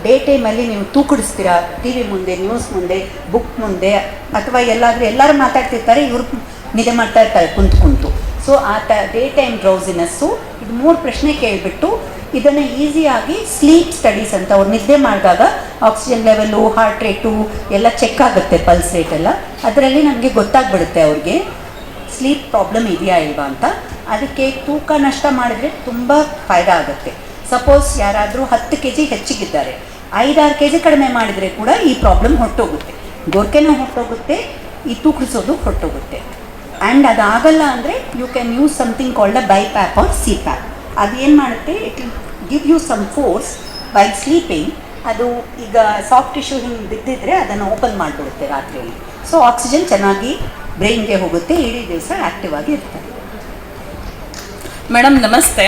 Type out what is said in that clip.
Day ಟೈಮಲ್ಲಿ ನೀವು ತೂಕಡಿಸ್ತೀರಾ T V ಮುಂದೆ, ನ್ಯೂಸ್ ಮುಂದೆ, ಬುಕ್ ಮುಂದೆ, ಅಥವಾ ಎಲ್ಲರೂ ಮಾತಾಡ್ತಿರ್ತಾರೆ, ಇವರು ನಿದ್ದೆ ಮಾಡ್ತಾ ಇರ್ತಾರೆ ಕುಂತು. ಸೊ ಡೇ ಟೈಮ್ ಡ್ರೌಸಿನೆಸ್ಸು, ಇದು 3 ಪ್ರಶ್ನೆ ಕೇಳಿಬಿಟ್ಟು ಇದನ್ನು ಈಸಿಯಾಗಿ ಸ್ಲೀಪ್ ಸ್ಟಡೀಸ್ ಅಂತ, ಅವ್ರು ನಿದ್ದೆ ಮಾಡಿದಾಗ ಆಕ್ಸಿಜನ್ ಲೆವೆಲ್ಲು, ಹಾರ್ಟ್ ರೇಟು ಎಲ್ಲ ಚೆಕ್ ಆಗುತ್ತೆ, ಪಲ್ಸ್ ರೇಟ್ ಎಲ್ಲ, ಅದರಲ್ಲಿ ನಮಗೆ ಗೊತ್ತಾಗ್ಬಿಡುತ್ತೆ ಅವ್ರಿಗೆ ಸ್ಲೀಪ್ ಪ್ರಾಬ್ಲಮ್ ಇದೆಯಾ ಇಲ್ವಾ ಅಂತ. ಅದಕ್ಕೆ ತೂಕ ನಷ್ಟ ಮಾಡಿದರೆ ತುಂಬ ಫಾಯ್ದಾ ಆಗುತ್ತೆ. ಸಪೋಸ್ ಯಾರಾದರೂ 10 kg ಹೆಚ್ಚಿಗಿದ್ದಾರೆ, 5-6 kg ಕಡಿಮೆ ಮಾಡಿದರೆ ಕೂಡ ಈ ಪ್ರಾಬ್ಲಮ್ ಹೊರಟೋಗುತ್ತೆ, ಗೋರ್ಕೆನೂ ಹೊರಟೋಗುತ್ತೆ, ಈ ತೂಕಿಸೋದು ಹೊರಟೋಗುತ್ತೆ. ಆ್ಯಂಡ್ ಅದಾಗಲ್ಲ ಅಂದರೆ you can use something called a BiPAP or CPAP. ಅದು ಏನು ಮಾಡುತ್ತೆ, it will give you some force by sleeping. ಅದು ಈಗ ಸಾಫ್ಟ್ ಟಿಶ್ಯೂ ಹಿಂಗೆ ಬಿದ್ದಿದ್ರೆ ಅದನ್ನು ಓಪನ್ ಮಾಡಿಬಿಡುತ್ತೆ ರಾತ್ರಿಯಲ್ಲಿ. ಸೊ ಆಕ್ಸಿಜನ್ ಚೆನ್ನಾಗಿ ಬ್ರೈನ್ಗೆ ಹೋಗುತ್ತೆ, ಇಡೀ ದಿವಸ ಆ್ಯಕ್ಟಿವ್ ಆಗಿ ಇರ್ತಾರೆ. ಮೇಡಮ್ ನಮಸ್ತೆ.